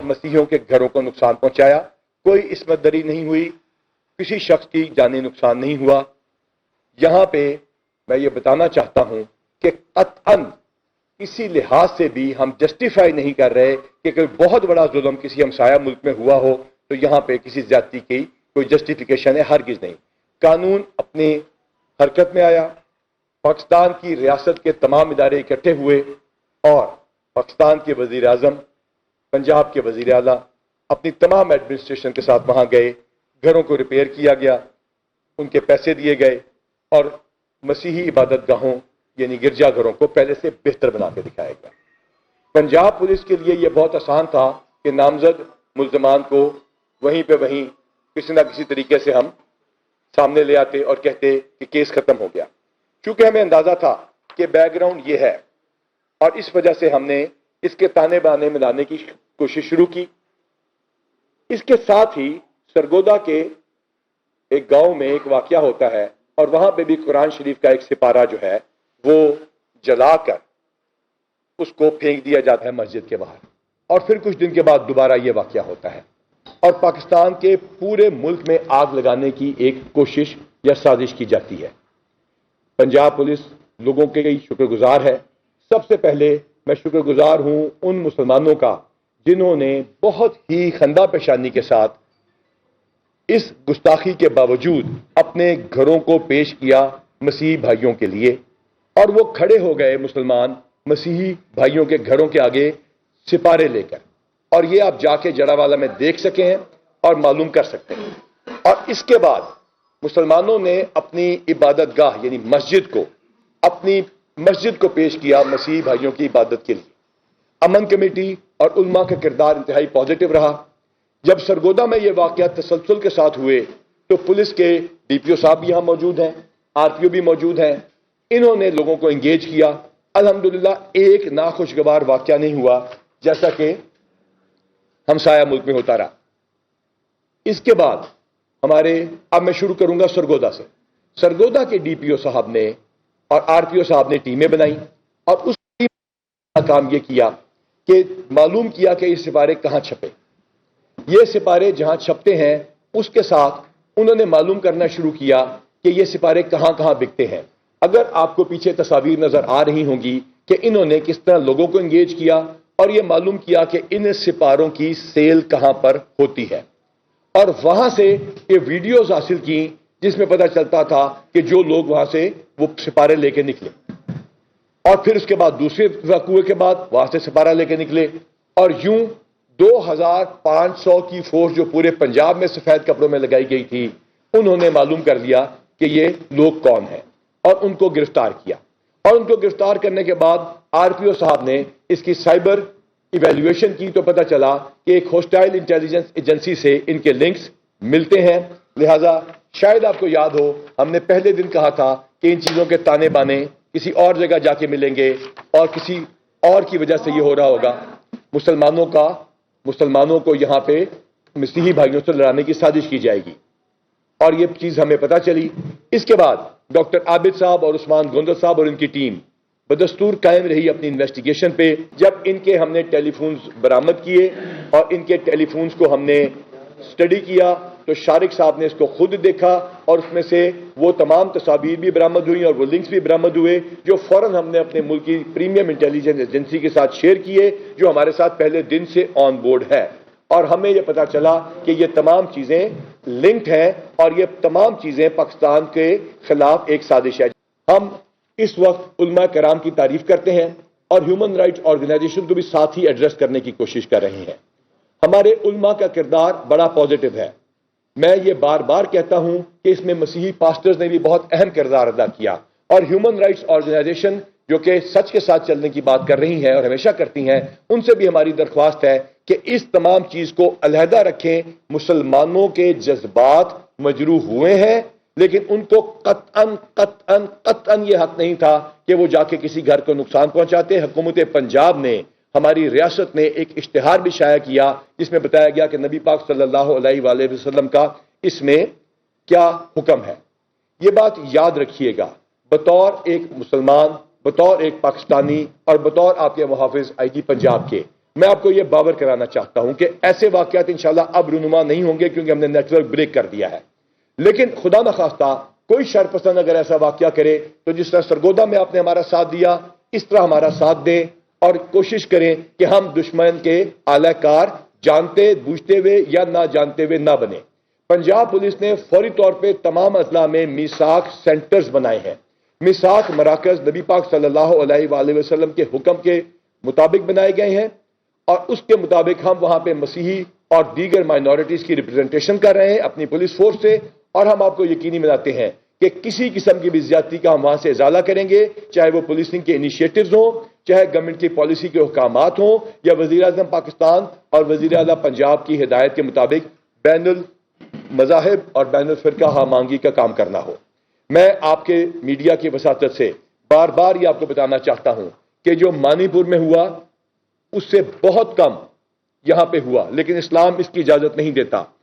مسیحیوں کے گھروں کو نقصان پہنچایا. کوئی عصمت دری نہیں ہوئی, کسی شخص کی جانی نقصان نہیں ہوا. یہاں پہ میں یہ بتانا چاہتا ہوں کہ قطعاً کسی لحاظ سے بھی ہم جسٹیفائی نہیں کر رہے کہ کوئی بہت بڑا ظلم کسی ہمسایہ ملک میں ہوا ہو تو یہاں پہ کسی زیادتی کی کوئی جسٹیفیکیشن ہے, ہرگز نہیں. قانون اپنی حرکت میں آیا, پاکستان کی ریاست کے تمام ادارے اکٹھے ہوئے اور پاکستان کے وزیر اعظم, پنجاب کے وزیر اعلیٰ اپنی تمام ایڈمنسٹریشن کے ساتھ وہاں گئے. گھروں کو ریپیئر کیا گیا, ان کے پیسے دیے گئے اور مسیحی عبادت گاہوں یعنی گرجا گھروں کو پہلے سے بہتر بنا کے دکھایا گیا. پنجاب پولیس کے لیے یہ بہت آسان تھا کہ نامزد ملزمان کو وہیں پہ وہیں کسی نہ کسی طریقے سے ہم سامنے لے آتے اور کہتے کہ کیس ختم ہو گیا. چونکہ ہمیں اندازہ تھا کہ بیک گراؤنڈ یہ ہے اور اس وجہ سے ہم نے اس کے تانے بانے میں لانے کی کوشش شروع کی. اس کے ساتھ ہی سرگودا کے ایک گاؤں میں ایک واقعہ ہوتا ہے اور وہاں پہ بھی قرآن شریف کا ایک سپارہ جو ہے وہ جلا کر اس کو پھینک دیا جاتا ہے مسجد کے باہر, اور پھر کچھ دن کے بعد دوبارہ یہ واقعہ ہوتا ہے اور پاکستان کے پورے ملک میں آگ لگانے کی ایک کوشش یا سازش کی جاتی ہے. پنجاب پولیس لوگوں کے لیے شکر گزار ہے. سب سے پہلے میں شکر گزار ہوں ان مسلمانوں کا جنہوں نے بہت ہی خندہ پیشانی کے ساتھ اس گستاخی کے باوجود اپنے گھروں کو پیش کیا مسیحی بھائیوں کے لیے, اور وہ کھڑے ہو گئے مسلمان مسیحی بھائیوں کے گھروں کے آگے سپارے لے کر, اور یہ آپ جا کے جڑا والا میں دیکھ سکے ہیں اور معلوم کر سکتے ہیں. اور اس کے بعد مسلمانوں نے اپنی عبادت گاہ یعنی مسجد کو, اپنی مسجد کو پیش کیا مسیحی بھائیوں کی عبادت کے لیے. امن کمیٹی اور علماء کا کردار انتہائی پازیٹو رہا. جب سرگودا میں یہ واقعہ تسلسل کے ساتھ ہوئے تو پولیس کے ڈی پی او صاحب بھی یہاں موجود ہیں, آر پی او بھی موجود ہیں. انہوں نے لوگوں کو انگیج کیا. الحمدللہ ایک ناخوشگوار واقعہ نہیں ہوا جیسا کہ ہمسایہ ملک میں ہوتا رہا. اس کے بعد اب میں شروع کروں گا سرگودا سے. سرگودا کے ڈی پی او صاحب نے اور آر پی او صاحب نے ٹیمیں بنائی اور اس ٹیم کا کام یہ کیا کہ معلوم کیا کہ یہ سپارے کہاں چھپے. یہ سپارے جہاں چھپتے ہیں اس کے ساتھ انہوں نے معلوم کرنا شروع کیا کہ یہ سپارے کہاں کہاں بکتے ہیں. اگر آپ کو پیچھے تصاویر نظر آ رہی ہوں گی کہ انہوں نے کس طرح لوگوں کو انگیج کیا اور یہ معلوم کیا کہ ان سپاروں کی سیل کہاں پر ہوتی ہے, اور وہاں سے یہ ویڈیوز حاصل کی جس میں پتہ چلتا تھا کہ جو لوگ وہاں سے وہ سپارے لے کے نکلے, اور پھر اس کے بعد دوسرے واقعے کے بعد وہاں سے سپارہ لے کے نکلے, اور یوں 2500 کی فورس جو پورے پنجاب میں سفید کپڑوں میں لگائی گئی تھی انہوں نے معلوم کر لیا کہ یہ لوگ کون ہیں اور ان کو گرفتار کیا. اور ان کو گرفتار کرنے کے بعد آر پی او صاحب نے اس کی سائبر ایویلویشن کی تو پتہ چلا کہ ایک ہوسٹائل انٹیلیجنس ایجنسی سے ان کے لنکس ملتے ہیں. لہذا شاید آپ کو یاد ہو ہم نے پہلے دن کہا تھا کہ ان چیزوں کے تانے بانے کسی اور جگہ جا کے ملیں گے اور کسی اور کی وجہ سے یہ ہو رہا ہوگا. مسلمانوں کو یہاں پہ مسیحی بھائیوں سے لڑانے کی سازش کی جائے گی, اور یہ چیز ہمیں پتہ چلی. اس کے بعد ڈاکٹر عابد صاحب اور عثمان گوندل صاحب اور ان کی ٹیم بدستور قائم رہی اپنی انویسٹیگیشن پہ. جب ان کے ہم نے ٹیلی فونز برآمد کیے اور ان کے ٹیلی فونز کو ہم نے سٹڈی کیا تو شارق صاحب نے اس کو خود دیکھا اور اس میں سے وہ تمام تصاویر بھی برآمد ہوئی اور وہ لنکس بھی برآمد ہوئے جو فوراً ہم نے اپنے ملک کی پریمیم انٹیلیجنس ایجنسی کے ساتھ شیئر کیے جو ہمارے ساتھ پہلے دن سے آن بورڈ ہے. اور ہمیں یہ پتا چلا کہ یہ تمام چیزیں لنکڈ ہیں اور یہ تمام چیزیں پاکستان کے خلاف ایک سازش ہے. ہم اس وقت علماء کرام کی تعریف کرتے ہیں اور ہیومن رائٹس آرگنائزیشن کو بھی ساتھ ہی ایڈریس کرنے کی کوشش کر رہے ہیں. ہمارے علماء کا کردار بڑا پازیٹو ہے. میں یہ بار بار کہتا ہوں کہ اس میں مسیحی پاسٹرز نے بھی بہت اہم کردار ادا کیا, اور ہیومن رائٹس آرگنائزیشن جو کہ سچ کے ساتھ چلنے کی بات کر رہی ہیں اور ہمیشہ کرتی ہیں ان سے بھی ہماری درخواست ہے کہ اس تمام چیز کو علیحدہ رکھیں. مسلمانوں کے جذبات مجروح ہوئے ہیں لیکن ان کو قطعاً یہ حق نہیں تھا کہ وہ جا کے کسی گھر کو نقصان پہنچاتے. حکومت پنجاب نے ہماری ریاست نے ایک اشتہار بھی شائع کیا جس میں بتایا گیا کہ نبی پاک صلی اللہ علیہ وآلہ وسلم کا اس میں کیا حکم ہے. یہ بات یاد رکھیے گا بطور ایک مسلمان, بطور ایک پاکستانی اور بطور آپ کے محافظ آئی جی پنجاب کے, میں آپ کو یہ باور کرانا چاہتا ہوں کہ ایسے واقعات انشاءاللہ اب رونما نہیں ہوں گے کیونکہ ہم نے نیٹ ورک بریک کر دیا ہے. لیکن خدا نخواستہ کوئی شر پسند اگر ایسا واقعہ کرے تو جس طرح سرگودا میں آپ نے ہمارا ساتھ دیا اس طرح ہمارا ساتھ دیں اور کوشش کریں کہ ہم دشمن کے اعلی کار جانتے بوجھتے ہوئے یا نہ جانتے ہوئے نہ بنے. پنجاب پولیس نے فوری طور پہ تمام اضلاع میں میثاق سینٹرز بنائے ہیں. میثاق مراکز نبی پاک صلی اللہ علیہ وآلہ وسلم کے حکم کے مطابق بنائے گئے ہیں اور اس کے مطابق ہم وہاں پہ مسیحی اور دیگر مائنورٹیز کی ریپرزنٹیشن کر رہے ہیں اپنی پولیس فورس سے. اور ہم آپ کو یقینی بناتے ہیں کہ کسی قسم کی بھی زیادتی کا ہم وہاں سے ازالہ کریں گے, چاہے وہ پولیسنگ کے انیشیٹوز ہوں, چاہے گورنمنٹ کی پالیسی کے احکامات ہوں, یا وزیر اعظم پاکستان اور وزیر اعلیٰ پنجاب کی ہدایت کے مطابق بین المذاہب اور بین الفرقہ ہم آہنگی کا کام کرنا ہو. میں آپ کے میڈیا کی وساطت سے بار بار یہ آپ کو بتانا چاہتا ہوں کہ جو مانی پور میں ہوا اس سے بہت کم یہاں پہ ہوا, لیکن اسلام اس کی اجازت نہیں دیتا.